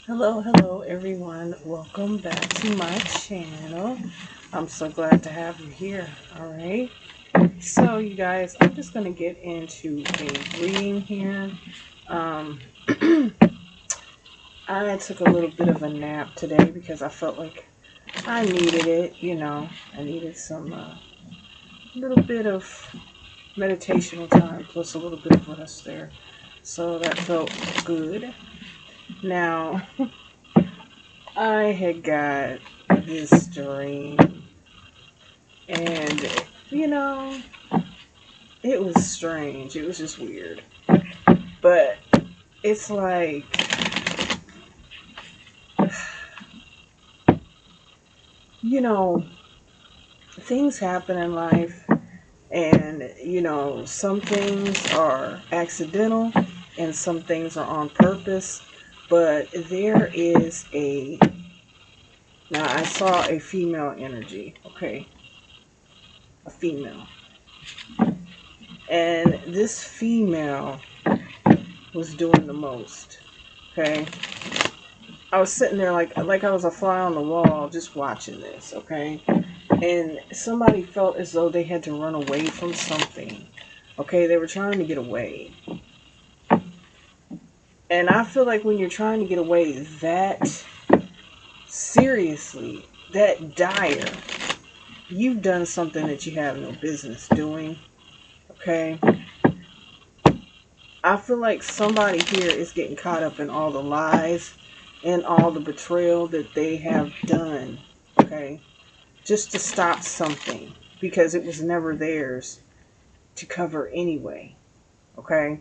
Hello everyone. Welcome back to my channel. I'm so glad to have you here. All right. So you guys, I'm just going to get into a reading here. Um, I took a little bit of a nap today because I felt like I needed it. I needed some little bit of meditational time plus a little bit of rest there. So that felt good. Now, I had got this dream, and you know, it was strange. It was just weird. But it's like, you know, things happen in life, and some things are accidental and some things are on purpose. But there is now I saw a female energy, okay? A female. And this female was doing the most, okay? I was sitting there like I was a fly on the wall just watching this, okay? And somebody felt as though they had to run away from something. Okay, they were trying to get away. And I feel like when you're trying to get away that seriously, that dire, you've done something that you have no business doing. Okay? I feel like somebody here is getting caught up in all the lies and all the betrayal that they have done. Okay? Just to stop something because it was never theirs to cover anyway. Okay?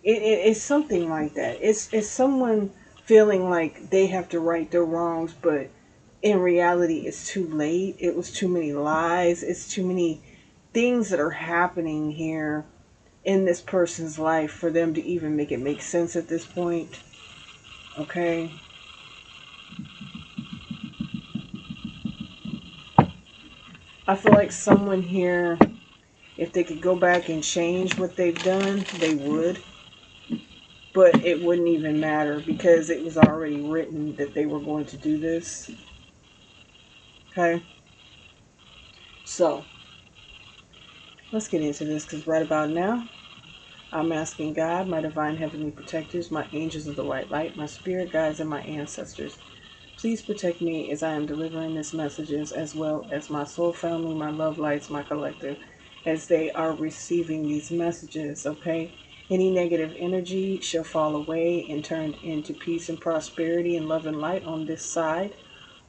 It's something like that. It's someone feeling like they have to right their wrongs, but in reality, it's too late. It was too many lies. It's too many things that are happening here in this person's life for them to even make it make sense at this point. Okay? I feel like someone here, if they could go back and change what they've done, they would. But it wouldn't even matter because it was already written that they were going to do this. Okay? So, let's get into this because right about now, I'm asking God, my divine heavenly protectors, my angels of the white light, my spirit guides, and my ancestors. Please protect me as I am delivering these messages, as well as my soul family, my love lights, my collective, as they are receiving these messages, okay? Any negative energy shall fall away and turn into peace and prosperity and love and light on this side,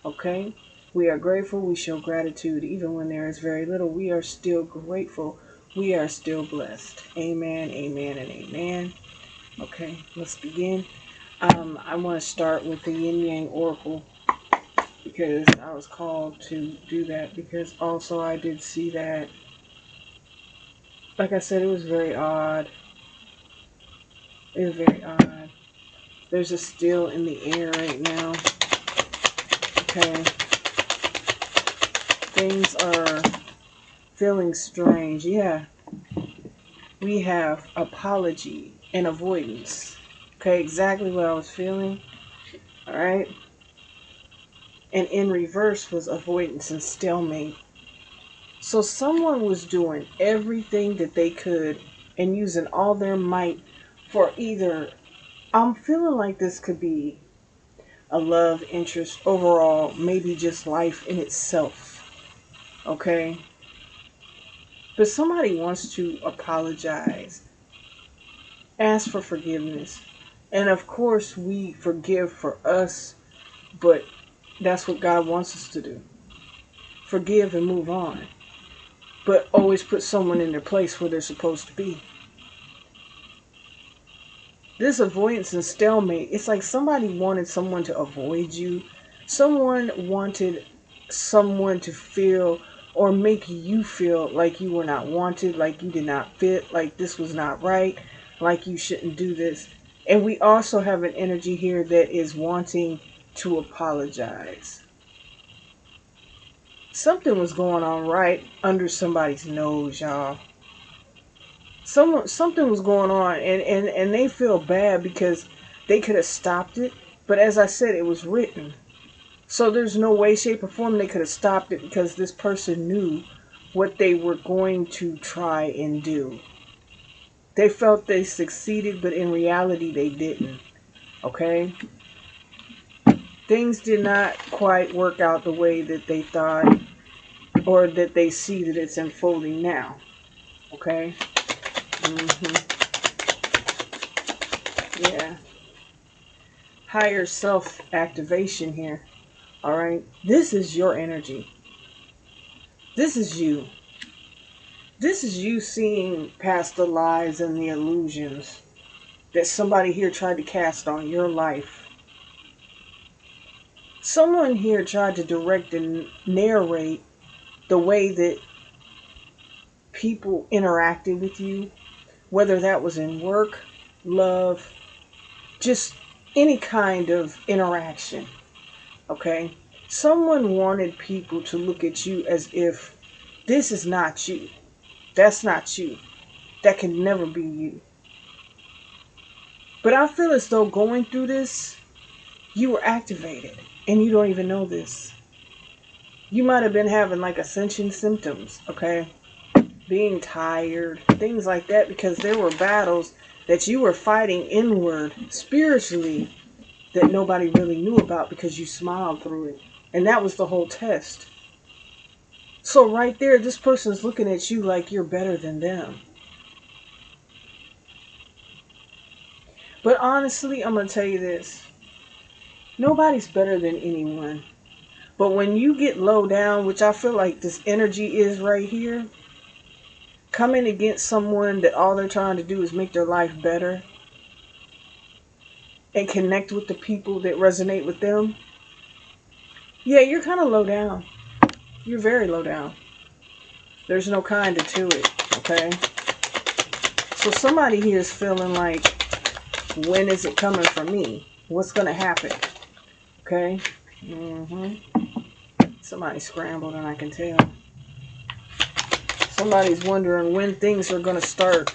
okay? We are grateful. We show gratitude. Even when there is very little, we are still grateful. We are still blessed. Amen, amen, and amen. Okay, let's begin. I want to start with the Yin Yang Oracle because I was called to do that because also I did see that. Like I said, it was very odd. It was very odd. There's a still in the air right now. Okay. Things are feeling strange. Yeah. We have apology and avoidance. Okay, exactly what I was feeling. All right. And in reverse was avoidance and stalemate. So someone was doing everything that they could and using all their might for either, I'm feeling like this could be a love interest overall, maybe just life in itself. Okay? But somebody wants to apologize, ask for forgiveness. And of course, we forgive for us, but that's what God wants us to do. Forgive and move on. But always put someone in their place where they're supposed to be. This avoidance and stalemate, it's like somebody wanted someone to avoid you. Someone wanted someone to feel or make you feel like you were not wanted, like you did not fit, like this was not right, like you shouldn't do this. And we also have an energy here that is wanting to apologize. Something was going on right under somebody's nose, y'all. Something was going on, and they feel bad because they could have stopped it. But as I said, it was written. So there's no way, shape, or form they could have stopped it because this person knew what they were going to try and do. They felt they succeeded, but in reality they didn't. Okay? Things did not quite work out the way that they thought or that they see that it's unfolding now. Okay? Yeah. Higher self activation here. All right? This is your energy. This is you. This is you seeing past the lies and the illusions that somebody here tried to cast on your life. Someone here tried to direct and narrate the way that people interacted with you, whether that was in work, love, just any kind of interaction. Okay? Someone wanted people to look at you as if this is not you. That's not you. That can never be you. But I feel as though going through this, you were activated and you don't even know this. You might have been having like ascension symptoms, okay? Being tired, things like that, because there were battles that you were fighting inward, spiritually, that nobody really knew about because you smiled through it. And that was the whole test. So right there, this person's looking at you like you're better than them. But honestly, I'm going to tell you this. Nobody's better than anyone. But when you get low down, which I feel like this energy is right here, coming against someone that all they're trying to do is make their life better and connect with the people that resonate with them, yeah, you're kind of low down. You're very low down. There's no kind of to it, okay? So somebody here is feeling like, when is it coming for me? What's going to happen? Okay? Somebody scrambled and I can tell. Somebody's wondering when things are going to start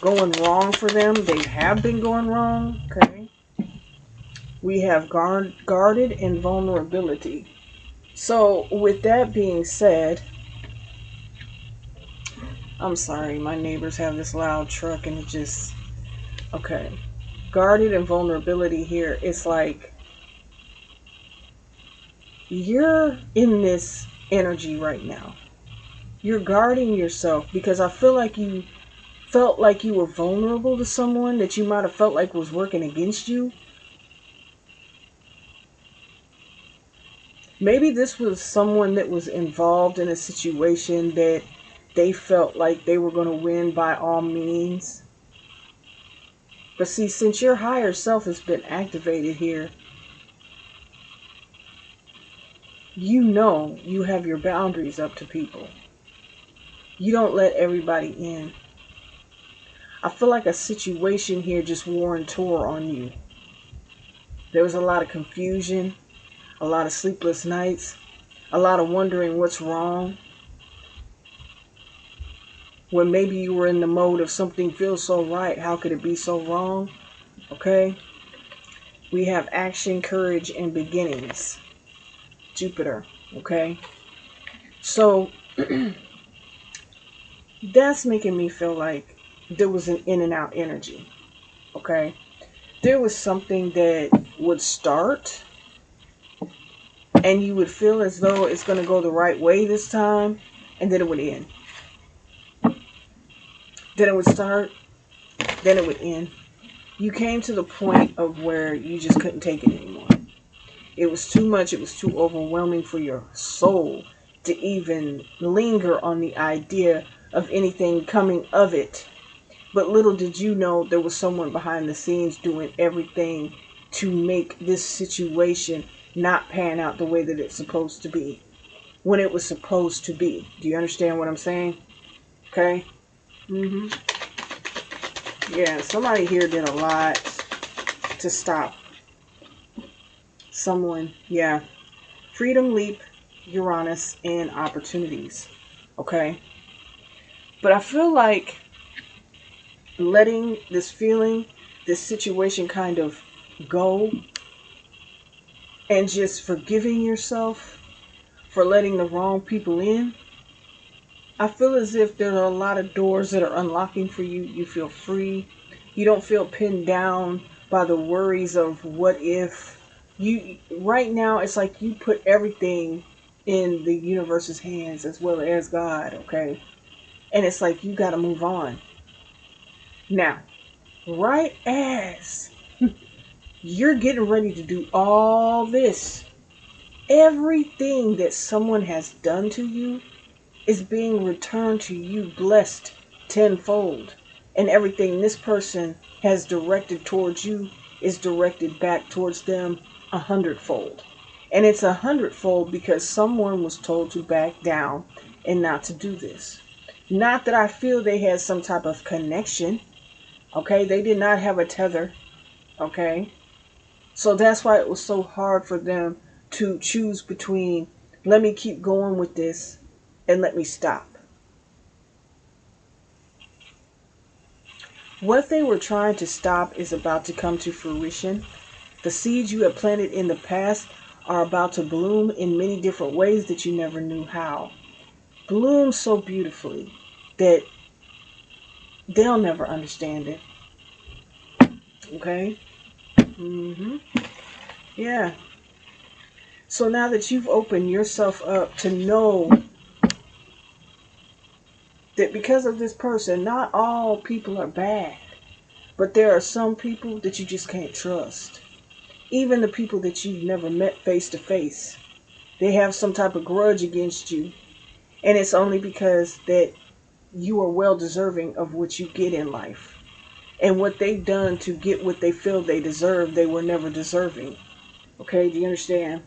going wrong for them. They have been going wrong. Okay. We have guarded and vulnerability. So with that being said, I'm sorry, my neighbors have this loud truck and it just, okay. Guarded and vulnerability here. It's like you're in this energy right now. You're guarding yourself because I feel like you felt like you were vulnerable to someone that you might have felt like was working against you. Maybe this was someone that was involved in a situation that they felt like they were going to win by all means. But see, since your higher self has been activated here, you know you have your boundaries up to people. You don't let everybody in. I feel like a situation here just wore and tore on you. There was a lot of confusion, a lot of sleepless nights, a lot of wondering what's wrong. When maybe you were in the mode of something feels so right, how could it be so wrong? Okay? We have action, courage, and beginnings. Jupiter, okay? So, that's making me feel like there was an in and out energy, okay? There was something that would start and you would feel as though it's going to go the right way this time, and then it would end. Then it would start, then it would end. You came to the point of where you just couldn't take it anymore. It was too much. It was too overwhelming for your soul to even linger on the idea of anything coming of it. But little did you know there was someone behind the scenes doing everything to make this situation not pan out the way that it's supposed to be. When it was supposed to be. Do you understand what I'm saying? Okay? Yeah, somebody here did a lot to stop someone. Yeah. Freedom, leap, Uranus, and opportunities. Okay? But I feel like letting this feeling, this situation kind of go and just forgiving yourself for letting the wrong people in, I feel as if there are a lot of doors that are unlocking for you. You feel free. You don't feel pinned down by the worries of what if. You right now it's like you put everything in the universe's hands as well as God, okay? And it's like you got to move on. Now, right as you're getting ready to do all this, everything that someone has done to you is being returned to you blessed tenfold. And everything this person has directed towards you is directed back towards them 100-fold. And it's 100-fold because someone was told to back down and not to do this. Not that I feel they had some type of connection. Okay, they did not have a tether. Okay, so that's why it was so hard for them to choose between let me keep going with this and let me stop. What they were trying to stop is about to come to fruition. The seeds you have planted in the past are about to bloom in many different ways that you never knew how. Bloom so beautifully that they'll never understand it. Okay? Yeah. So now that you've opened yourself up to know that because of this person, not all people are bad, but there are some people that you just can't trust. Even the people that you've never met face to face, they have some type of grudge against you, and it's only because that you are well deserving of what you get in life. And what they've done to get what they feel they deserve, they were never deserving. Okay, do you understand?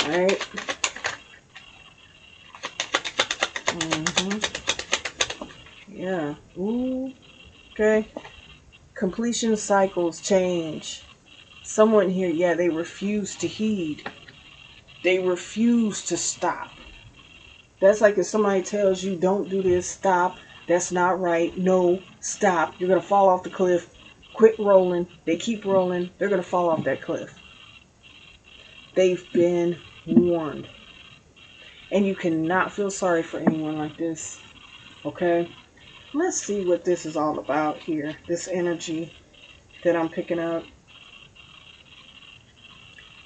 All right. Yeah. Ooh. Okay. Completion cycles change. Someone here, yeah, they refuse to heed. They refuse to stop. That's like if somebody tells you, don't do this, stop. That's not right. No, stop. You're going to fall off the cliff. Quit rolling. They keep rolling. They're going to fall off that cliff. They've been warned. And you cannot feel sorry for anyone like this. Okay? Let's see what this is all about here. This energy that I'm picking up.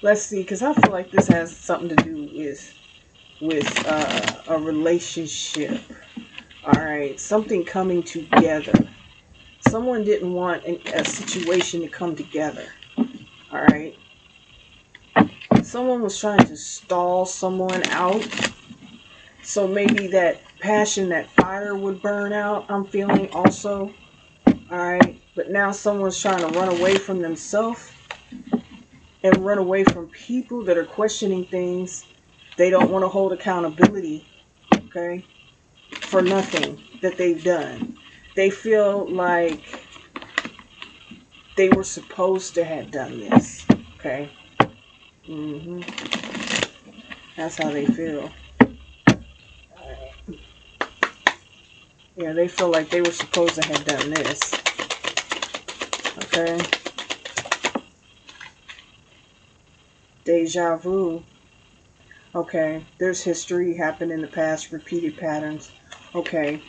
Let's see, because I feel like this has something to do with a relationship. All right, something coming together. Someone didn't want a situation to come together. All right. Someone was trying to stall someone out. So maybe that passion, that fire would burn out, I'm feeling also. All right. But now someone's trying to run away from themselves and run away from people that are questioning things. They don't want to hold accountability. Okay. For nothing that they've done. They feel like they were supposed to have done this. Okay. That's how they feel. Yeah, they feel like they were supposed to have done this. Okay. Deja vu. Okay. There's history happened in the past, repeated patterns. Okay.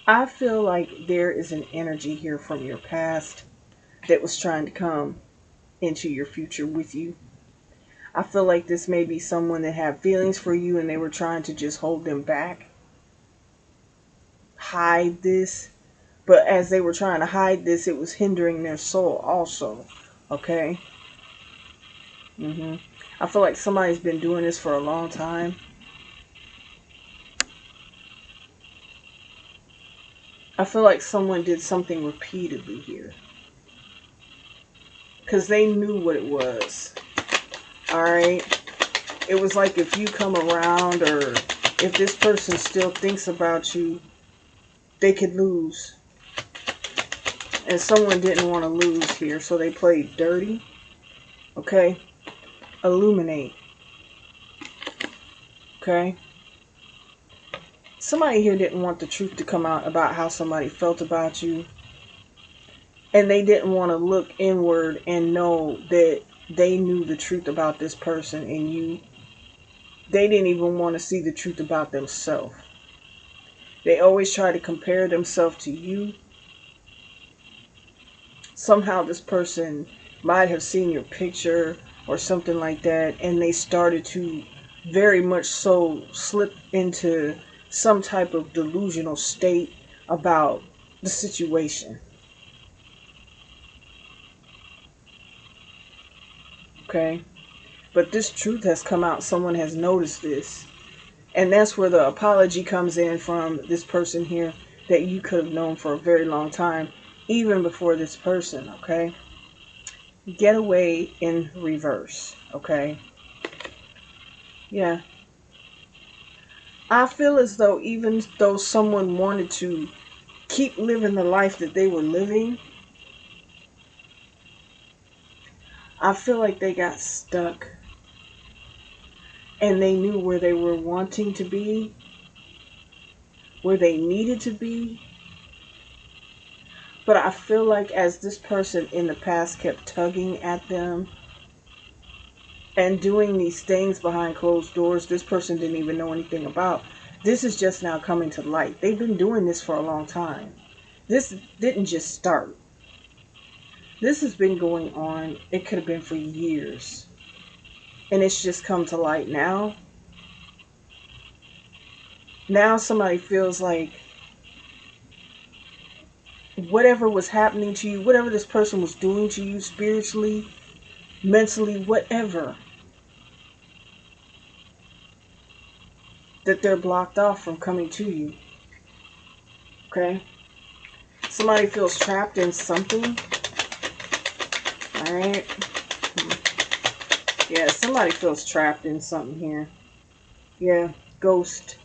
I feel like there is an energy here from your past that was trying to come into your future with you. I feel like this may be someone that had feelings for you and they were trying to just hold them back. Hide this. But as they were trying to hide this, it was hindering their soul also. Okay? I feel like somebody's been doing this for a long time. I feel like someone did something repeatedly here. Because they knew what it was. Alright? It was like if you come around or if this person still thinks about you, they could lose. And someone didn't want to lose here, so they played dirty. Okay? Illuminate. Okay? Somebody here didn't want the truth to come out about how somebody felt about you. And they didn't want to look inward and know that they knew the truth about this person, and they didn't even want to see the truth about themselves. They always try to compare themselves to you. Somehow this person might have seen your picture or something like that, and they started to very much so slip into some type of delusional state about the situation. Okay? But this truth has come out. Someone has noticed this. And that's where the apology comes in from this person here that you could have known for a very long time, even before this person, okay? Get away in reverse, okay? Yeah. I feel as though even though someone wanted to keep living the life that they were living, I feel like they got stuck and they knew where they were wanting to be, where they needed to be. But I feel like as this person in the past kept tugging at them and doing these things behind closed doors this person didn't even know anything about, this is just now coming to light. They've been doing this for a long time. This didn't just start. This has been going on. It could have been for years. And it's just come to light now. Now somebody feels like whatever was happening to you, whatever this person was doing to you spiritually, mentally, whatever, that they're blocked off from coming to you. Okay? Somebody feels trapped in something. Alright? Yeah, somebody feels trapped in something here. Yeah, ghost.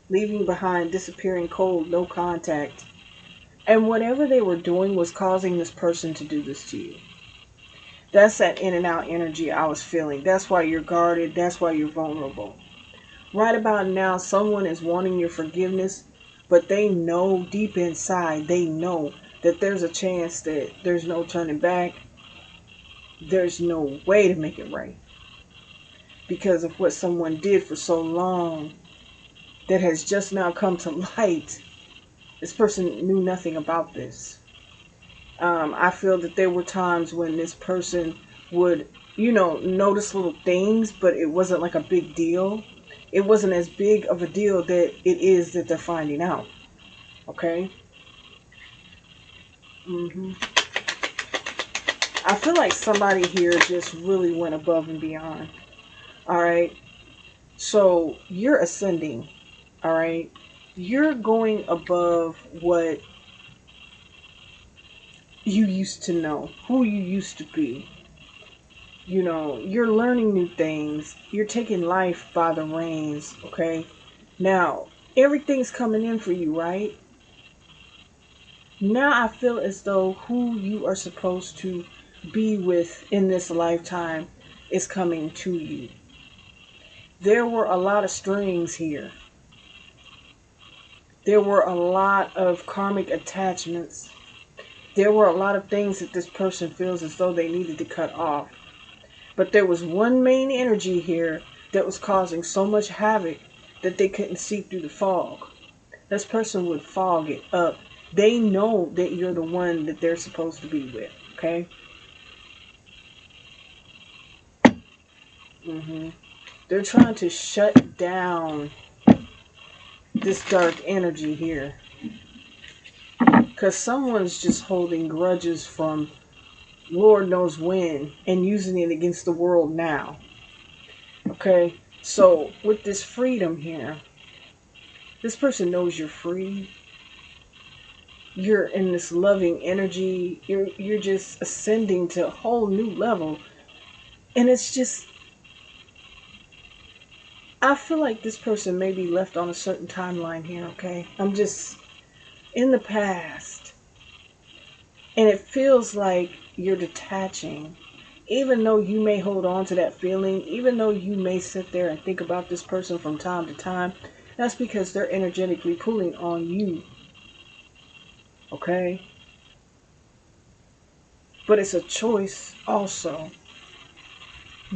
Leaving behind, disappearing cold, no contact. And whatever they were doing was causing this person to do this to you. That's that in and out energy I was feeling. That's why you're guarded. That's why you're vulnerable. Right about now, someone is wanting your forgiveness, but they know deep inside, they know that there's a chance that there's no turning back. There's no way to make it right because of what someone did for so long that has just now come to light. This person knew nothing about this. I feel that there were times when this person would, notice little things, but it wasn't like a big deal. It wasn't as big of a deal that it is that they're finding out. Okay? I feel like somebody here just really went above and beyond. All right? So you're ascending. All right? You're going above what you used to know, who you used to be. You're learning new things. You're taking life by the reins, okay? Now, everything's coming in for you, right? Now I feel as though who you are supposed to be with in this lifetime is coming to you. There were a lot of strings here. There were a lot of karmic attachments. There were a lot of things that this person feels as though they needed to cut off. But there was one main energy here that was causing so much havoc that they couldn't see through the fog. This person would fog it up. They know that you're the one that they're supposed to be with, okay? They're trying to shut down this dark energy here. Because someone's just holding grudges from Lord knows when and using it against the world now. Okay? So, with this freedom here, this person knows you're free. You're in this loving energy. You're just ascending to a whole new level. And it's just, I feel like this person may be left on a certain timeline here, okay? I'm just in the past. And it feels like you're detaching. Even though you may hold on to that feeling, even though you may sit there and think about this person from time to time, that's because they're energetically pulling on you. Okay? But it's a choice also.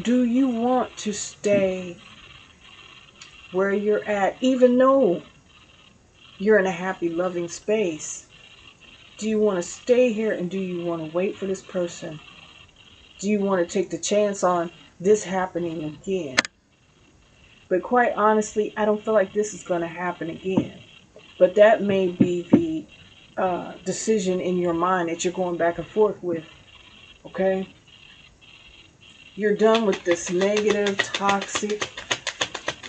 Do you want to stay where you're at, even though you're in a happy, loving space? Do you want to stay here, and do you want to wait for this person? Do you want to take the chance on this happening again? But quite honestly, I don't feel like this is going to happen again. But that may be the decision in your mind that you're going back and forth with. Okay? You're done with this negative, toxic,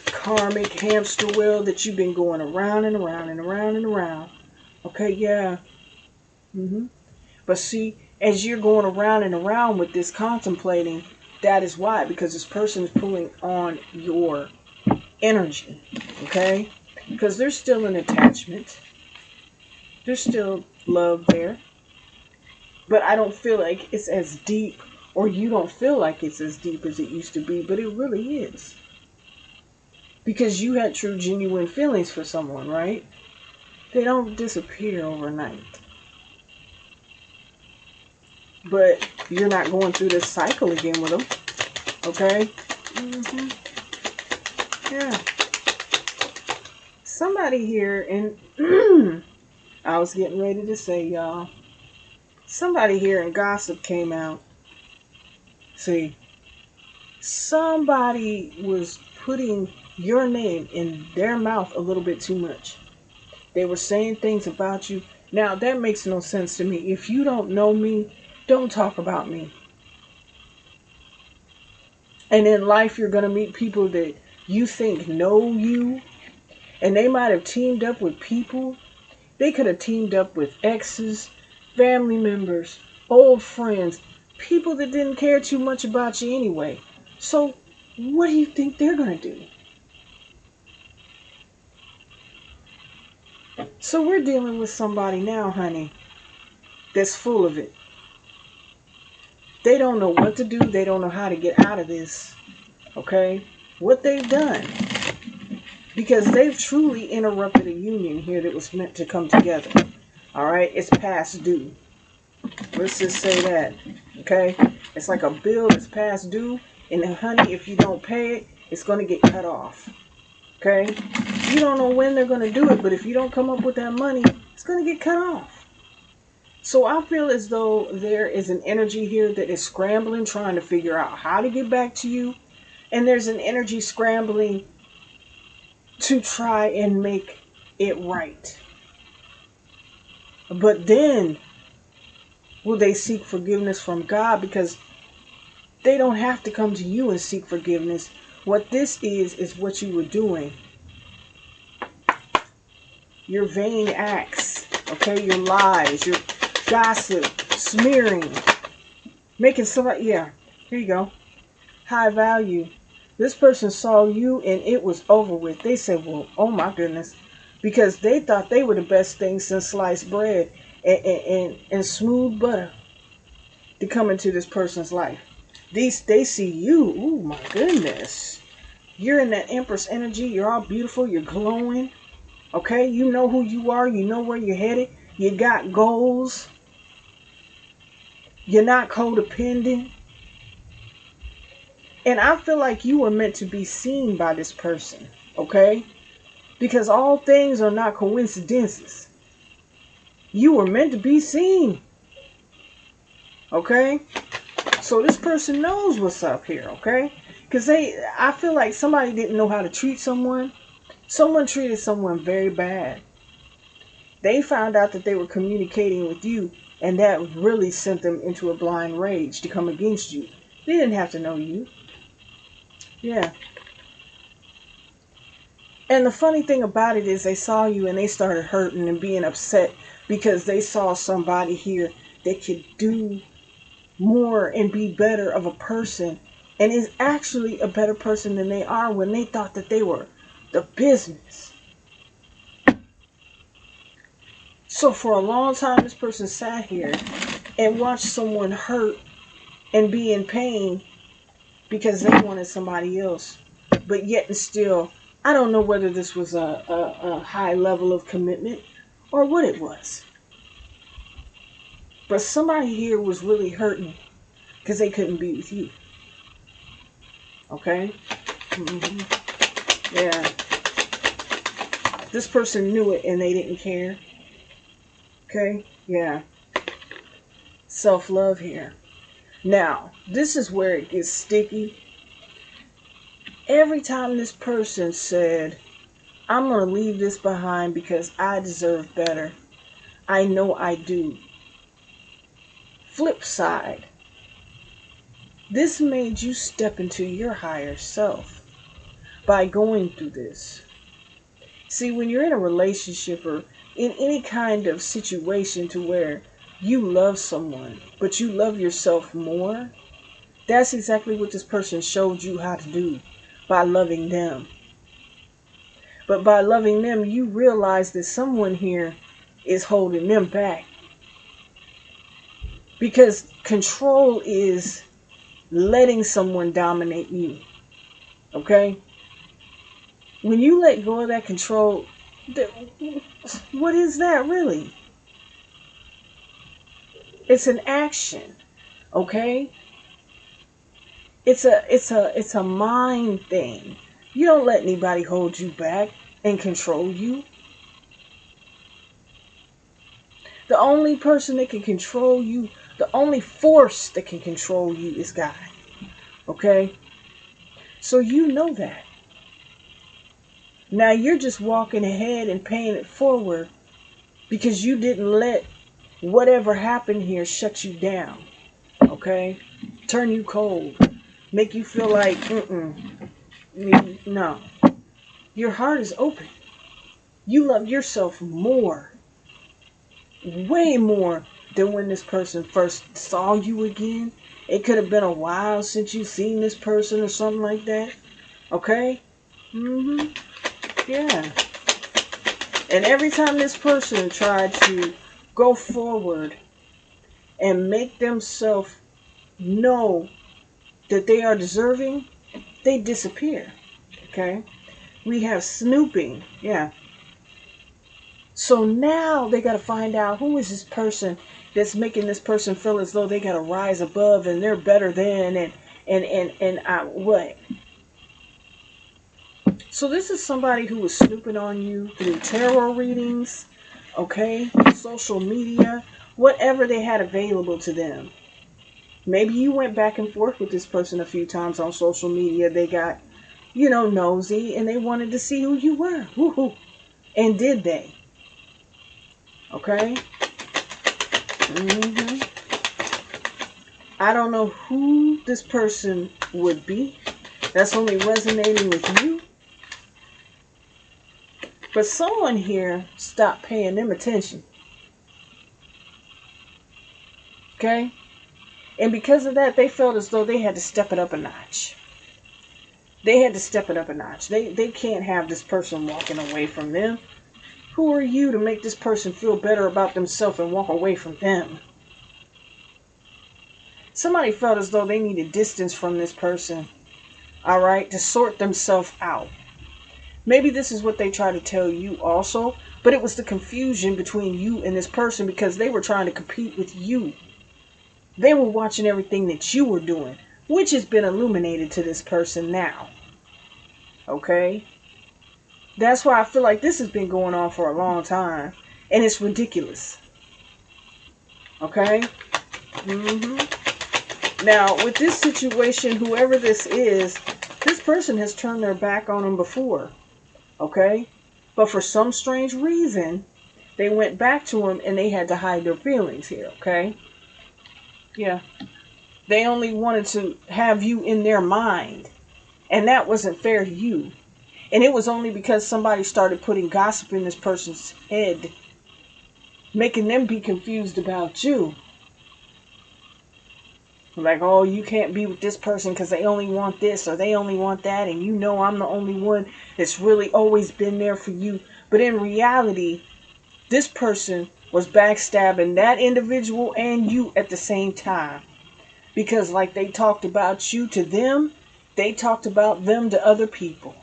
karmic hamster wheel that you've been going around and around and around and around. Okay, yeah. But see, as you're going around and around with this contemplating, that is why, because this person is pulling on your energy. Okay? Because there's still an attachment. There's still love there. But I don't feel like it's as deep, or you don't feel like it's as deep as it used to be, but it really is. Because you had true, genuine feelings for someone, right? They don't disappear overnight. But you're not going through this cycle again with them. Okay? Yeah. Somebody here, and I was getting ready to say, y'all, somebody here in gossip came out. See, somebody was putting your name in their mouth a little bit too much. They were saying things about you. Now, that makes no sense to me. If you don't know me, don't talk about me. And in life, you're going to meet people that you think know you, and they might have teamed up with people. They could have teamed up with exes, family members, old friends, people that didn't care too much about you anyway. So, what do you think they're going to do? So we're dealing with somebody now, honey, that's full of it. They don't know what to do. They don't know how to get out of this. Okay? What they've done. Because they've truly interrupted a union here that was meant to come together. Alright? It's past due. Let's just say that. Okay? It's like a bill that's past due. And then, honey, if you don't pay it, it's going to get cut off. Okay? You don't know when they're going to do it, but if you don't come up with that money, it's going to get cut off. So I feel as though there is an energy here that is scrambling, trying to figure out how to get back to you. And there's an energy scrambling to try and make it right. But then, will they seek forgiveness from God? Because they don't have to come to you and seek forgiveness. What this is what you were doing. Your vain acts, okay? Your lies, your gossip, smearing, making somebody, yeah, here you go. High value. This person saw you and it was over with. They said, well, oh my goodness. Because they thought they were the best thing since sliced bread and smooth butter to come into this person's life. They see you, oh my goodness. You're in that Empress energy. You're all beautiful. You're glowing. Okay? You know who you are. You know where you're headed. You got goals. You're not codependent. And I feel like you were meant to be seen by this person. Okay? Because all things are not coincidences. You were meant to be seen. Okay? So this person knows what's up here. Okay? Because I feel like somebody didn't know how to treat someone. Someone treated someone very bad. They found out that they were communicating with you, and that really sent them into a blind rage to come against you. They didn't have to know you. Yeah. And the funny thing about it is they saw you and they started hurting and being upset because they saw somebody here that could do more and be better of a person and is actually a better person than they are when they thought that they were the business. So for a long time, this person sat here and watched someone hurt and be in pain because they wanted somebody else. But yet and still, I don't know whether this was a high level of commitment or what it was. But somebody here was really hurting because they couldn't be with you. Okay? Yeah. This person knew it and they didn't care. Okay? Yeah. Self-love here. Now, this is where it gets sticky. Every time this person said, I'm going to leave this behind because I deserve better, I know I do. Flip side, this made you step into your higher self by going through this. See, when you're in a relationship or in any kind of situation to where you love someone, but you love yourself more, that's exactly what this person showed you how to do by loving them. But by loving them, you realize that someone here is holding them back. Because control is letting someone dominate you. Okay? When you let go of that control, what is that really? It's an action. Okay? It's a mind thing. You don't let anybody hold you back and control you. The only person that can control you, the only force that can control you is God. Okay? So you know that. Now you're just walking ahead and paying it forward because you didn't let whatever happened here shut you down. Okay? Turn you cold. Make you feel like, no. Your heart is open. You love yourself more. Way more than when this person first saw you again. It could have been a while since you've seen this person or something like that. Okay? Yeah. And every time this person tried to go forward and make themselves know that they are deserving, they disappear. Okay? We have snooping. Yeah. So now they got to find out who is this person that's making this person feel as though they got to rise above and they're better than and what. So this is somebody who was snooping on you through tarot readings, okay, social media, whatever they had available to them. Maybe you went back and forth with this person a few times on social media. They got, nosy and they wanted to see who you were. Woohoo. And did they? Okay? I don't know who this person would be. That's only resonating with you. But someone here stopped paying them attention. Okay? And because of that, they felt as though they had to step it up a notch. They had to step it up a notch. They can't have this person walking away from them. Who are you to make this person feel better about themselves and walk away from them? Somebody felt as though they needed distance from this person, all right, to sort themselves out. Maybe this is what they try to tell you also, but it was the confusion between you and this person because they were trying to compete with you. They were watching everything that you were doing, which has been illuminated to this person now. Okay? That's why I feel like this has been going on for a long time. And it's ridiculous. Okay? Now, with this situation, whoever this is, this person has turned their back on them before. Okay? But for some strange reason, they went back to him and they had to hide their feelings here. Okay? Yeah. They only wanted to have you in their mind. And that wasn't fair to you. And it was only because somebody started putting gossip in this person's head, making them be confused about you. Like, oh, you can't be with this person because they only want this or they only want that. And I'm the only one that's really always been there for you. But in reality, this person was backstabbing that individual and you at the same time. Because like they talked about you to them, they talked about them to other people.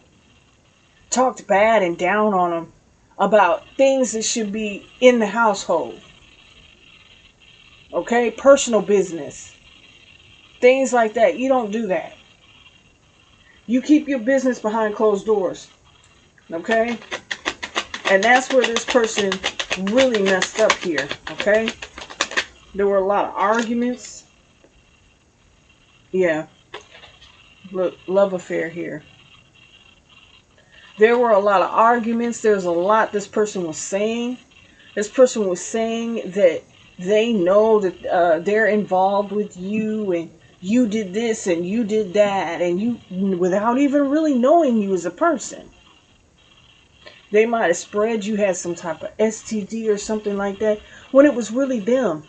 Talked bad and down on them about things that should be in the household. Okay? Personal business. Things like that. You don't do that. You keep your business behind closed doors. Okay? And that's where this person really messed up here. Okay? There were a lot of arguments. Yeah. Look, love affair here. There were a lot of arguments. There's a lot this person was saying. This person was saying that they know that they're involved with you, and you did this and you did that, and you, without even really knowing you as a person. They might have spread you had some type of STD or something like that, when it was really them.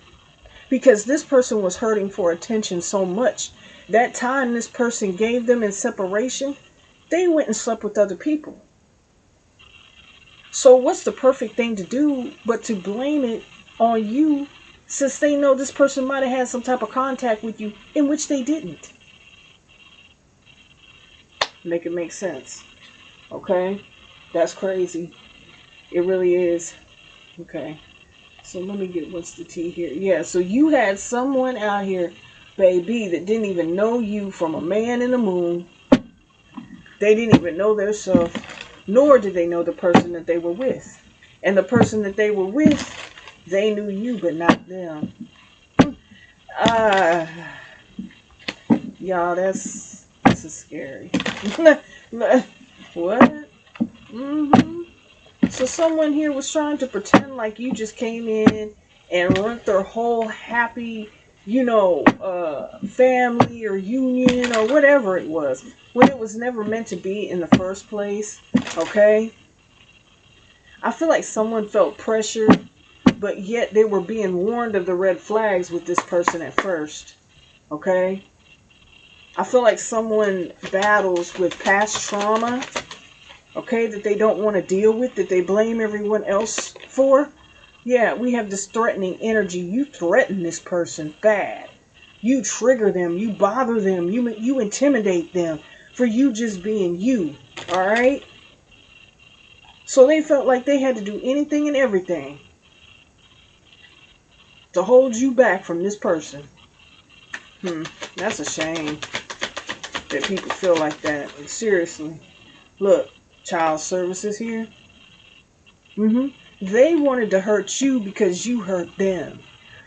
Because this person was hurting for attention so much. That time this person gave them in separation, they went and slept with other people. So what's the perfect thing to do but to blame it on you, since they know this person might have had some type of contact with you in which they didn't? Make it make sense. Okay? That's crazy. It really is. Okay. So let me get, what's the tea here? Yeah, so you had someone out here, baby, that didn't even know you from a man in the moon. They didn't even know their self, nor did they know the person that they were with. And the person that they were with, they knew you, but not them. Y'all, this is scary. What? So someone here was trying to pretend like you just came in and ruined their whole happy, family or union or whatever it was, when it was never meant to be in the first place. Okay? I feel like someone felt pressure, but yet they were being warned of the red flags with this person at first. Okay? I feel like someone battles with past trauma, okay, that they don't want to deal with, that they blame everyone else for. Yeah, we have this threatening energy. You threaten this person bad. You trigger them. You bother them. You intimidate them for you just being you. All right? So they felt like they had to do anything and everything to hold you back from this person. That's a shame that people feel like that. Like, seriously. Look, child services here. They wanted to hurt you because you hurt them.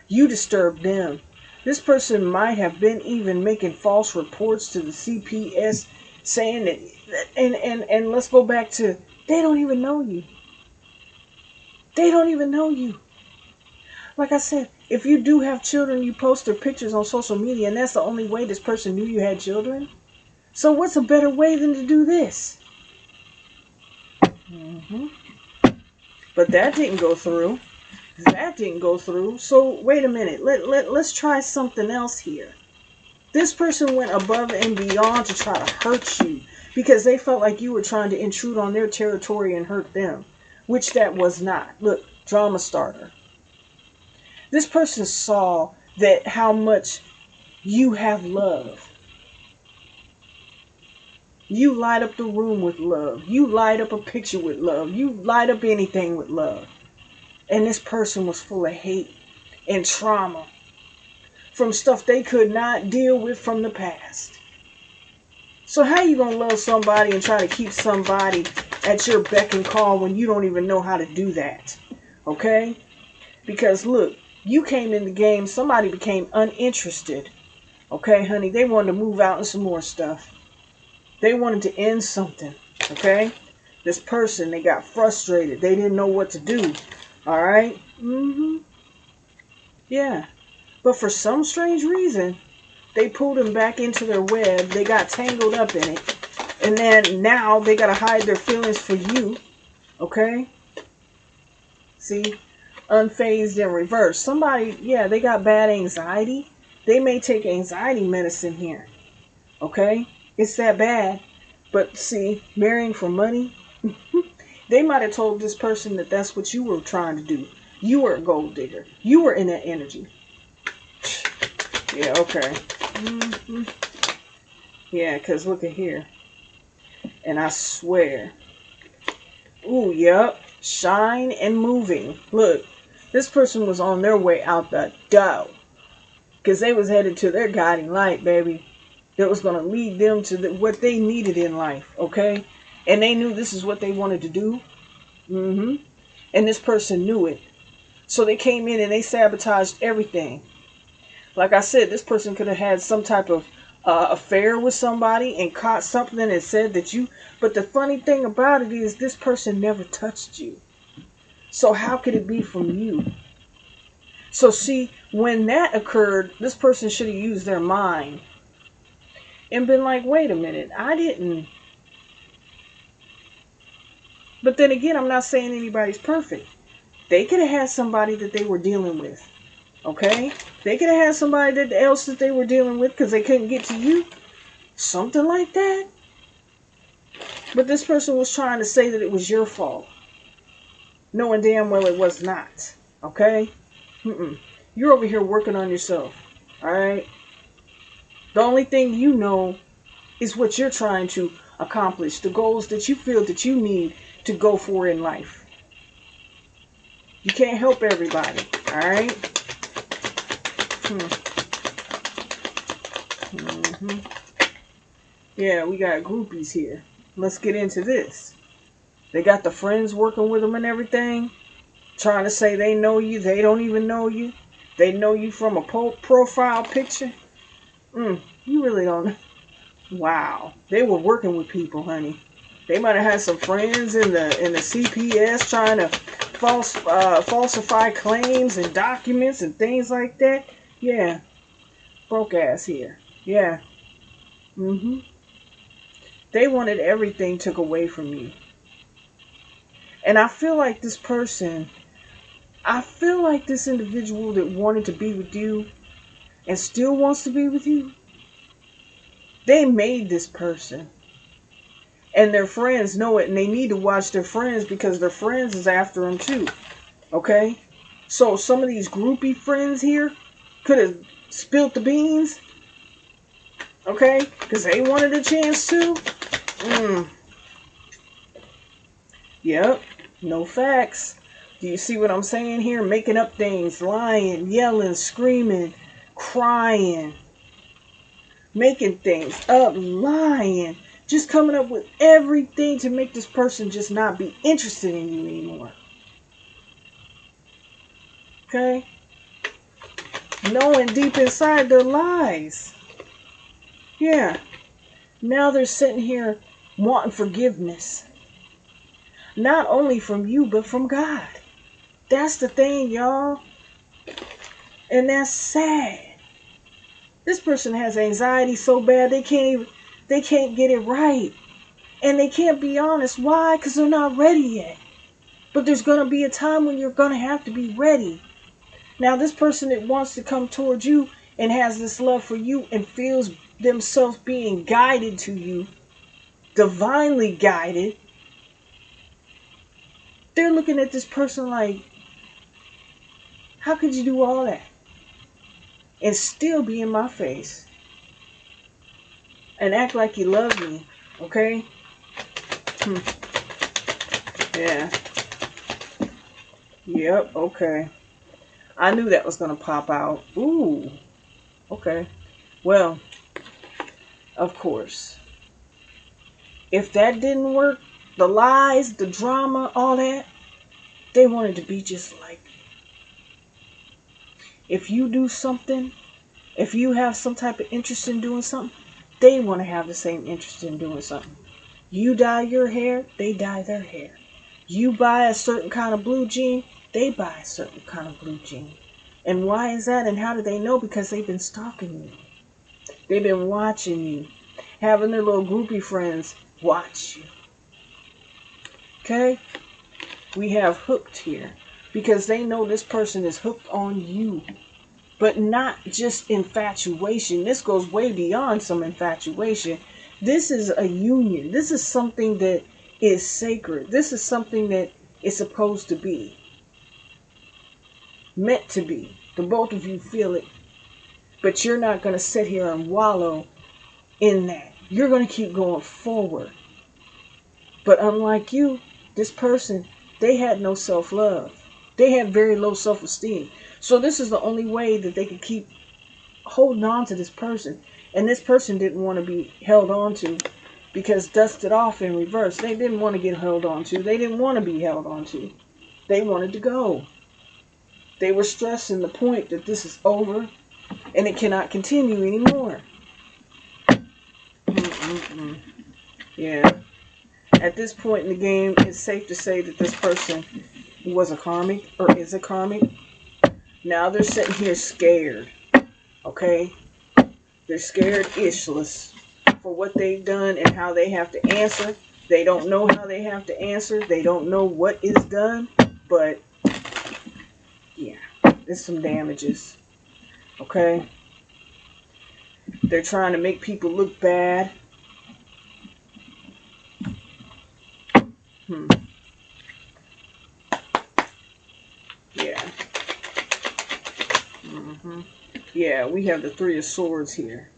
You disturbed them. This person might have been even making false reports to the CPS saying that, and let's go back to, they don't even know you. They don't even know you. Like I said, if you do have children, you post their pictures on social media, and that's the only way this person knew you had children. So what's a better way than to do this? But that didn't go through. That didn't go through. So wait a minute. Let's try something else here. This person went above and beyond to try to hurt you because they felt like you were trying to intrude on their territory and hurt them, which that was not. Look, drama starter. This person saw that how much you have love. You light up the room with love. You light up a picture with love. You light up anything with love. And this person was full of hate and trauma from stuff they could not deal with from the past. So how you going to love somebody and try to keep somebody at your beck and call when you don't even know how to do that? Okay? Because look, you came in the game, somebody became uninterested. Okay, honey? They wanted to move out and some more stuff. They wanted to end something. Okay? This person, they got frustrated. They didn't know what to do. All right? Yeah. But for some strange reason, they pulled him back into their web. They got tangled up in it. And then now they got to hide their feelings for you. Okay? See? Unfazed and reversed. Somebody, yeah, they got bad anxiety. They may take anxiety medicine here. Okay? It's that bad. But see, marrying for money, they might have told this person that that's what you were trying to do. You were a gold digger. You were in that energy. Yeah, okay. Yeah, because look at here. And I swear. Ooh, yep. Shine and moving. Look, this person was on their way out the door. Because they was headed to their guiding light, baby. That was going to lead them to what they needed in life, okay? And they knew this is what they wanted to do. And this person knew it. So they came in and they sabotaged everything. Like I said, this person could have had some type of affair with somebody and caught something and said that you... But the funny thing about it is this person never touched you. So how could it be from you? So see, when that occurred, this person should have used their mind and been like, wait a minute, I didn't... But then again, I'm not saying anybody's perfect. They could have had somebody that they were dealing with. Okay? They could have had somebody else that they were dealing with because they couldn't get to you. Something like that. But this person was trying to say that it was your fault, knowing damn well it was not. Okay? You're over here working on yourself. Alright? The only thing you know is what you're trying to accomplish. The goals that you feel that you need to go for in life. You can't help everybody. Alright? Yeah, we got groupies here. Let's get into this. They got the friends working with them and everything. Trying to say they know you. They don't even know you. They know you from a profile picture. You really don't. Wow. They were working with people, honey. They might have had some friends in the CPS trying to falsify claims and documents and things like that. Yeah. Broke ass here. Yeah. They wanted everything took away from you. And I feel like this person, I feel like this individual that wanted to be with you and still wants to be with you, they made this person. And their friends know it, and they need to watch their friends because their friends is after them too. Okay? So some of these groupie friends here could have spilled the beans. Okay? Because they wanted a chance too. Yep. No facts. Do you see what I'm saying here? Making up things, lying, yelling, screaming, crying, making things up, lying, just coming up with everything to make this person just not be interested in you anymore. Okay? Knowing deep inside their lies. Yeah. Now they're sitting here wanting forgiveness. Not only from you, but from God. That's the thing, y'all. And that's sad. This person has anxiety so bad they can't get it right. And they can't be honest. Why? Because they're not ready yet. But there's going to be a time when you're going to have to be ready. Now, this person that wants to come towards you and has this love for you and feels themselves being guided to you, divinely guided, they're looking at this person like, how could you do all that and still be in my face and act like you love me? Okay? Yeah. Yep, okay. I knew that was going to pop out. Ooh. Okay. Well, of course. If that didn't work, the lies, the drama, all that, they wanted to be just like you. If you do something, if you have some type of interest in doing something, they want to have the same interest in doing something. You dye your hair, they dye their hair. You buy a certain kind of blue jean, they buy a certain kind of blue jean. And why is that? And how do they know? Because they've been stalking you. They've been watching you. Having their little groupie friends watch you. Okay? We have hooked here. Because they know this person is hooked on you. But not just infatuation. This goes way beyond some infatuation. This is a union. This is something that is sacred. This is something that is supposed to be. Meant to be. The both of you feel it. But you're not going to sit here and wallow in that. You're going to keep going forward. But unlike you, this person, they had no self-love. They had very low self-esteem. So this is the only way that they could keep holding on to this person. And this person didn't want to be held on to because dusted off in reverse. They didn't want to get held on to. They didn't want to be held on to. They wanted to go. They were stressing the point that this is over and it cannot continue anymore. Yeah. At this point in the game, it's safe to say that this person was a karmic or is a karmic. Now they're sitting here scared. Okay? They're scared ishless for what they've done and how they have to answer. They don't know how they have to answer. They don't know what is done. But, yeah, there's some damages. Okay? They're trying to make people look bad. Yeah. Yeah, we have the Three of Swords here.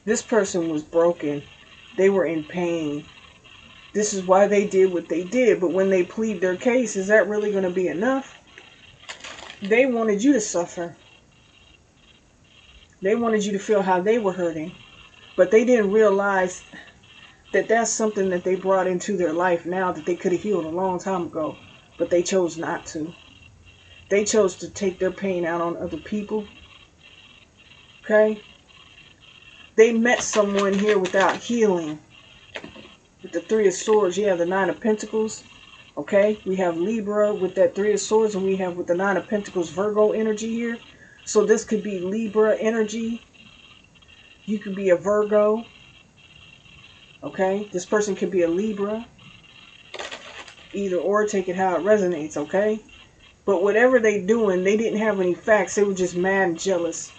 This person was broken. They were in pain. This is why they did what they did. But when they plead their case, is that really going to be enough? They wanted you to suffer. They wanted you to feel how they were hurting. But they didn't realize that that's something that they brought into their life now that they could have healed a long time ago. But they chose not to. They chose to take their pain out on other people. Okay? They met someone here without healing. With the Three of Swords, you have the Nine of Pentacles. Okay? We have Libra with that Three of Swords, and we have with the Nine of Pentacles Virgo energy here. So this could be Libra energy. You could be a Virgo. Okay? This person could be a Libra. Either or, take it how it resonates, okay? But whatever they doing, they didn't have any facts. They were just mad and jealous.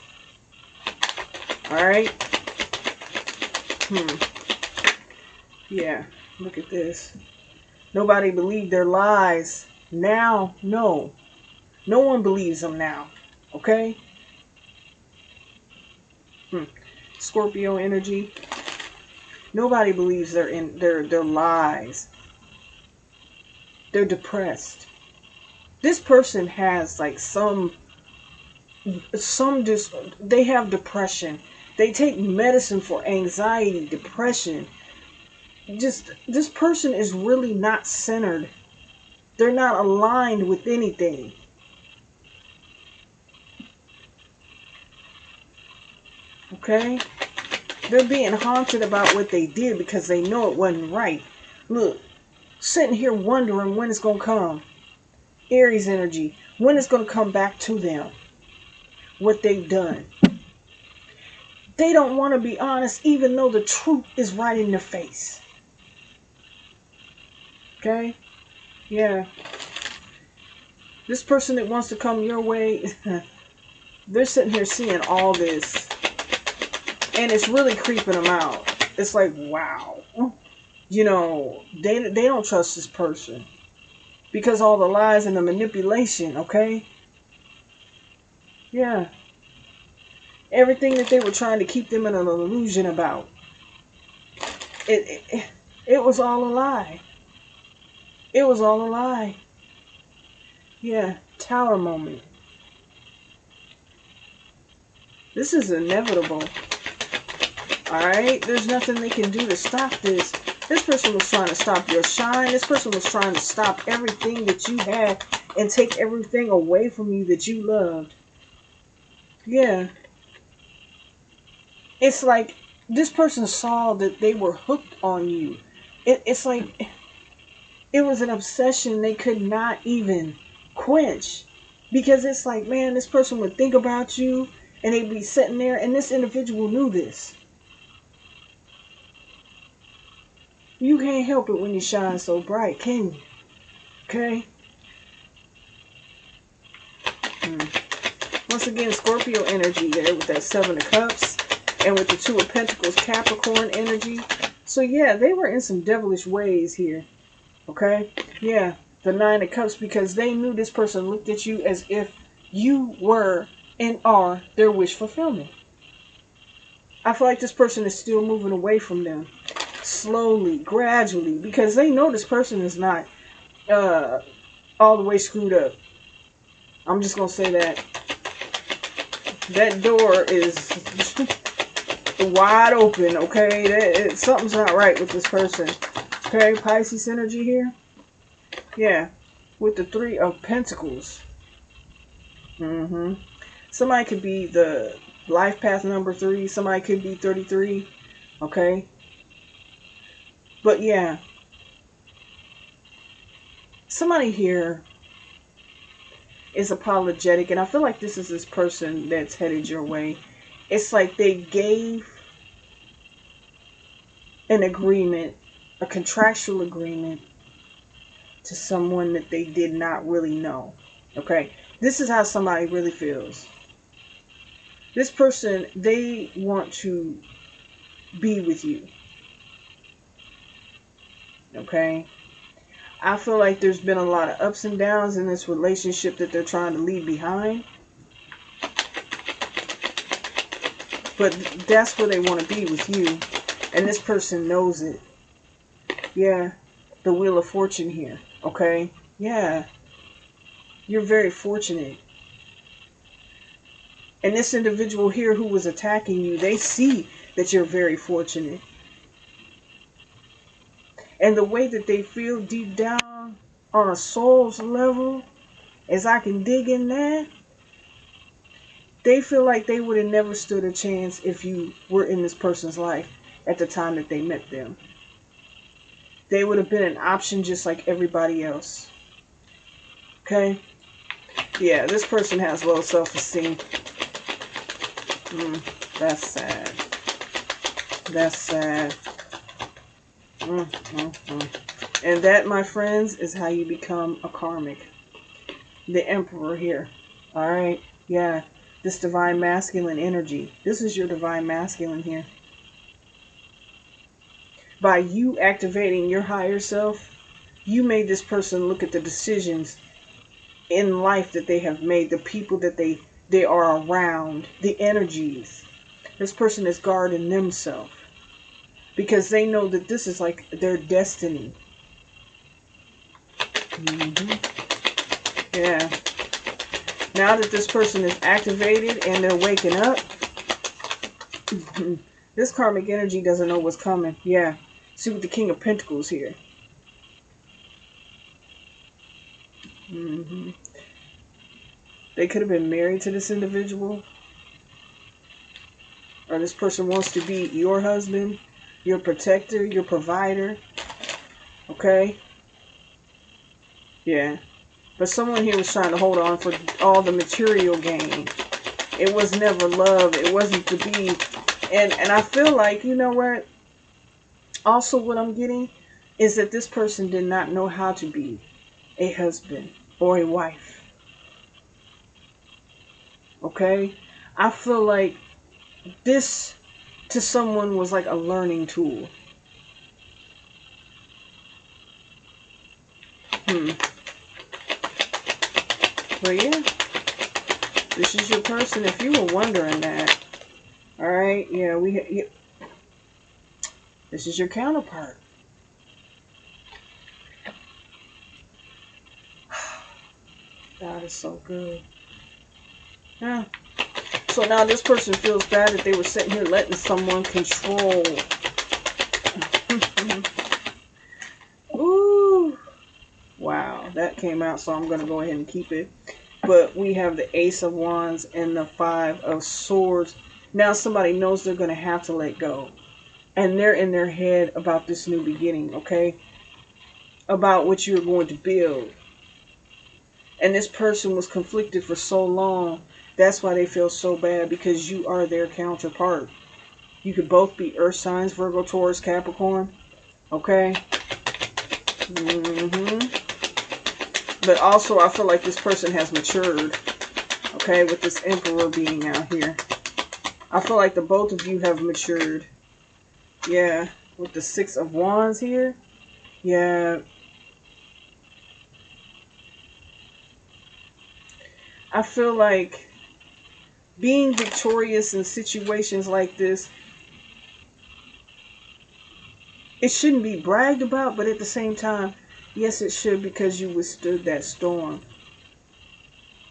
Alright? Yeah, look at this. Nobody believed their lies. Now, no. No one believes them now. Okay? Scorpio energy. Nobody believes their lies. They're depressed. This person has like they have depression. They take medicine for anxiety, depression. Just, this person is really not centered. They're not aligned with anything. Okay? They're being haunted about what they did because they know it wasn't right. Look, sitting here wondering when it's going to come. Aries energy, when it's going to come back to them. What they've done. They don't want to be honest even though the truth is right in their face. Okay? Yeah. This person that wants to come your way, they're sitting here seeing all this. And it's really creeping them out. It's like, wow. You know, they don't trust this person. Because all the lies and the manipulation, okay? Yeah. Everything that they were trying to keep them in an illusion about. It was all a lie. It was all a lie. Yeah, tower moment. This is inevitable. Alright? There's nothing they can do to stop this. This person was trying to stop your shine. This person was trying to stop everything that you had and take everything away from you that you loved. Yeah. It's like this person saw that they were hooked on you. It's like it was an obsession they could not even quench. Because it's like, man, this person would think about you and they'd be sitting there and this individual knew this. You can't help it when you shine so bright, can you? Okay? Once again, Scorpio energy there with that Seven of Cups. And with the Two of Pentacles, Capricorn energy. So yeah, they were in some devilish ways here. Okay? Yeah, the Nine of Cups, because they knew this person looked at you as if you were and are their wish fulfillment. I feel like this person is still moving away from them. Slowly, gradually, because they know this person is not all the way screwed up. I'm just going to say that. That door is wide open, okay? Something's not right with this person. Okay, Pisces energy here. Yeah, with the Three of Pentacles. Somebody could be the life path number 3. Somebody could be 33. Okay? But yeah, somebody here is apologetic, and I feel like this is this person that's headed your way. It's like they gave an agreement, a contractual agreement, to someone that they did not really know. Okay? This is how somebody really feels. This person, they want to be with you. Okay? I feel like there's been a lot of ups and downs in this relationship that they're trying to leave behind. But that's where they want to be, with you. And this person knows it. Yeah. The Wheel of Fortune here. Okay? Yeah. You're very fortunate. And this individual here who was attacking you, they see that you're very fortunate. And the way that they feel deep down on a soul's level, as I can dig in that, they feel like they would have never stood a chance if you were in this person's life at the time that they met them. They would have been an option just like everybody else. Okay? Yeah, this person has low self-esteem. That's sad. That's sad. And that, my friends, is how you become a karmic. The Emperor here. Alright? Yeah. This divine masculine energy. This is your divine masculine here. By you activating your higher self, you made this person look at the decisions in life that they have made, the people that they are around, the energies. This person is guarding themselves because they know that this is like their destiny. Yeah. Now that this person is activated and they're waking up, this karmic energy doesn't know what's coming. Yeah. See, with the King of Pentacles here. They could have been married to this individual. Or this person wants to be your husband, your protector, your provider. Okay? Yeah. But someone here was trying to hold on for all the material gain. It was never love. It wasn't to be. And I feel like, you know what? Also what I'm getting is that this person did not know how to be a husband or a wife. Okay? I feel like this to someone was like a learning tool. But yeah, this is your person if you were wondering that. Alright, yeah, this is your counterpart. God is so good. Yeah. So now this person feels bad that they were sitting here letting someone control. Ooh. Wow, that came out, so I'm going to go ahead and keep it. But we have the Ace of Wands and the Five of Swords. Now somebody knows they're going to have to let go. And they're in their head about this new beginning, okay? About what you're going to build. And this person was conflicted for so long. That's why they feel so bad, because you are their counterpart. You could both be Earth signs, Virgo, Taurus, Capricorn. Okay? But also, I feel like this person has matured. Okay? With this Emperor being out here. I feel like the both of you have matured. Yeah. With the Six of Wands here. Yeah. I feel like being victorious in situations like this, it shouldn't be bragged about, but at the same time, yes, it should, because you withstood that storm.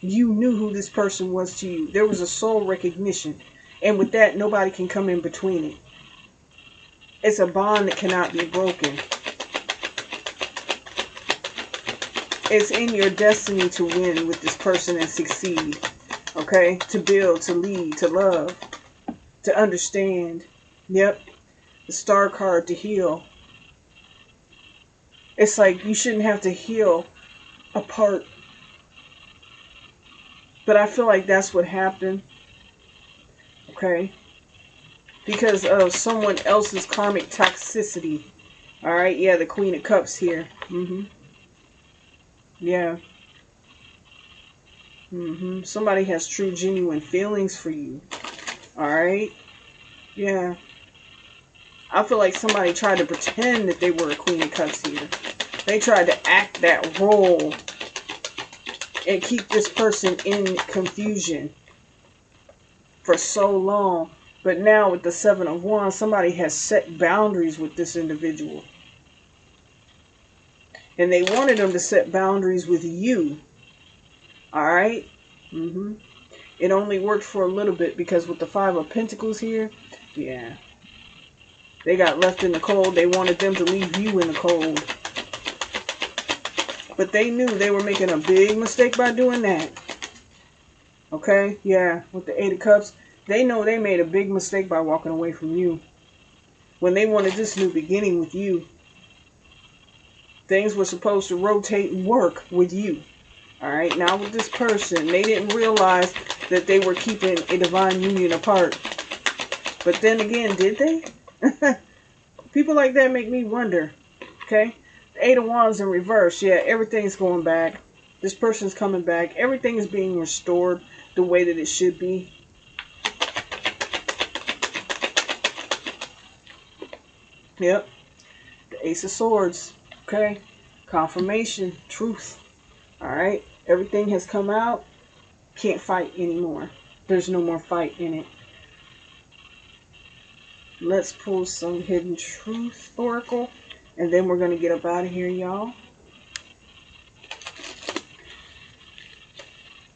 You knew who this person was to you. There was a soul recognition. And with that, nobody can come in between it. It's a bond that cannot be broken. It's in your destiny to win with this person and succeed. Okay? To build, to lead, to love, to understand. Yep. The star card, to heal. It's like you shouldn't have to heal apart. But I feel like that's what happened. Okay? Because of someone else's karmic toxicity. Alright? Yeah, the Queen of Cups here. Yeah. Somebody has true, genuine feelings for you. Alright? Yeah. I feel like somebody tried to pretend that they were a Queen of Cups here. They tried to act that role and keep this person in confusion for so long. But now with the Seven of Wands, somebody has set boundaries with this individual. And they wanted them to set boundaries with you. Alright? It only worked for a little bit because with the Five of Pentacles here, yeah. They got left in the cold. They wanted them to leave you in the cold. But they knew they were making a big mistake by doing that. Okay? Yeah, with the Eight of Cups. They know they made a big mistake by walking away from you. When they wanted this new beginning with you. Things were supposed to rotate and work with you. Alright? Now with this person, they didn't realize that they were keeping a divine union apart. But then again, did they? People like that make me wonder. Okay? The Eight of Wands in reverse. Yeah, everything's going back. This person's coming back. Everything is being restored the way that it should be. Yep. The Ace of Swords. Okay? Confirmation. Truth. Alright? Everything has come out. Can't fight anymore. There's no more fight in it. Let's pull some Hidden Truth Oracle. And then we're going to get up out of here, y'all.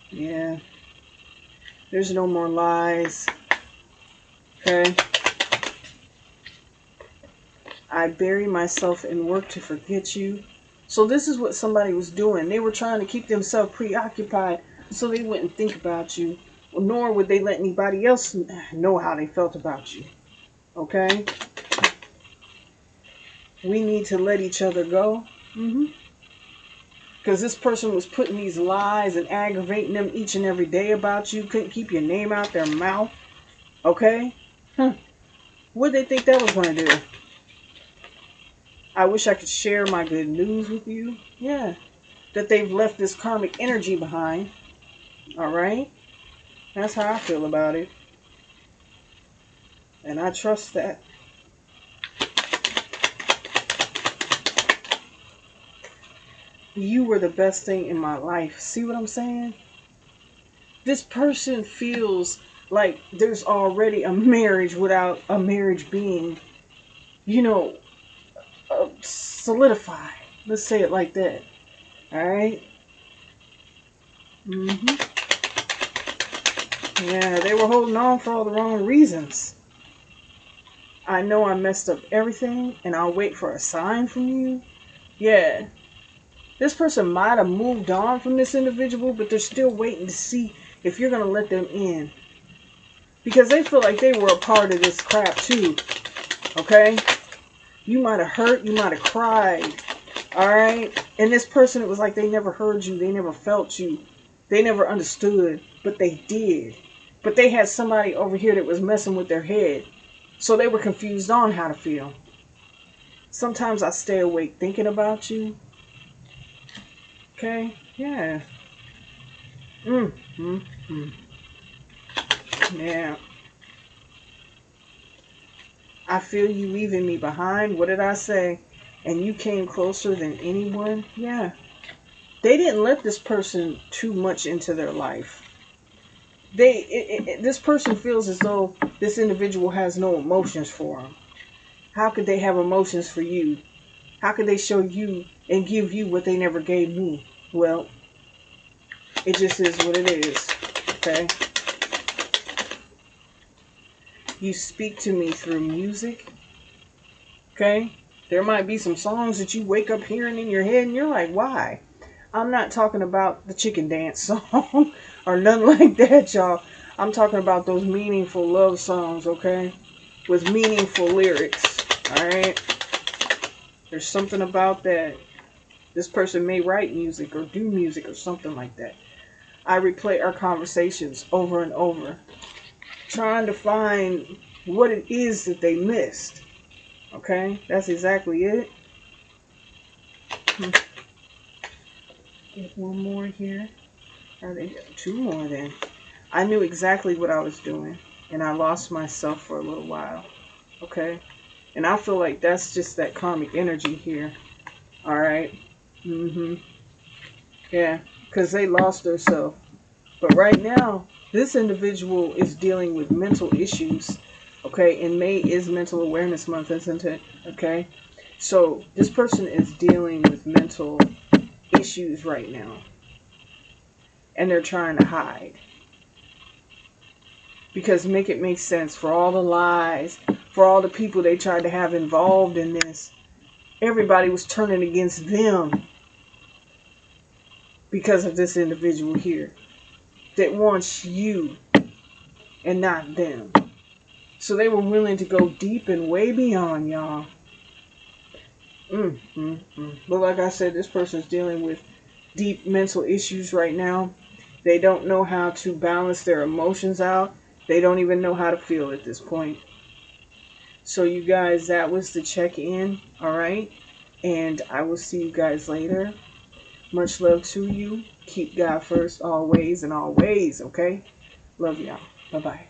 Yeah. There's no more lies. Okay. I bury myself in work to forget you. So this is what somebody was doing. They were trying to keep themselves preoccupied so they wouldn't think about you. Nor would they let anybody else know how they felt about you. Okay? We need to let each other go. Because this person was putting these lies and aggravating them each and every day about you. Couldn't keep your name out their mouth. Okay? What did they think that was going to do? I wish I could share my good news with you. Yeah. That they've left this karmic energy behind. Alright? That's how I feel about it. And I trust that. You were the best thing in my life. See what I'm saying? This person feels like there's already a marriage without a marriage being, you know, solidified. Let's say it like that. Alright? Yeah, they were holding on for all the wrong reasons. I know I messed up everything, and I'll wait for a sign from you. Yeah. This person might have moved on from this individual, but they're still waiting to see if you're going to let them in. Because they feel like they were a part of this crap too. Okay? You might have hurt, you might have cried. Alright? And this person, it was like they never heard you, they never felt you. They never understood, but they did. But they had somebody over here that was messing with their head. So they were confused on how to feel. Sometimes I stay awake thinking about you. Okay? Yeah. Yeah. I feel you leaving me behind. What did I say? And you came closer than anyone? Yeah. They didn't let this person too much into their life. This person feels as though this individual has no emotions for them. How could they have emotions for you? How could they show you and give you what they never gave me? Well, It just is what it is. Okay? You speak to me through music. Okay? There might be some songs that you wake up hearing in your head and you're like, why? I'm not talking about the chicken dance song or nothing like that, y'all. I'm talking about those meaningful love songs, okay? With meaningful lyrics, alright? There's something about that. This person may write music or do music or something like that. I replay our conversations over and over, trying to find what it is that they missed. Okay? That's exactly it. Get one more here. Or they got two more then. I knew exactly what I was doing, and I lost myself for a little while. Okay? And I feel like that's just that karmic energy here. Alright? Yeah, because they lost themselves. But right now, this individual is dealing with mental issues. Okay, and May is Mental Awareness Month, isn't it? Okay, so this person is dealing with mental issues right now, and they're trying to hide. Because make it make sense, for all the lies, for all the people they tried to have involved in this, everybody was turning against them because of this individual here that wants you and not them. So they were willing to go deep and way beyond, y'all. But like I said, this person's dealing with deep mental issues right now. They don't know how to balance their emotions out. They don't even know how to feel at this point. So you guys, that was the check-in, all right? And I will see you guys later. Much love to you. Keep God first always and always, okay? Love y'all. Bye-bye.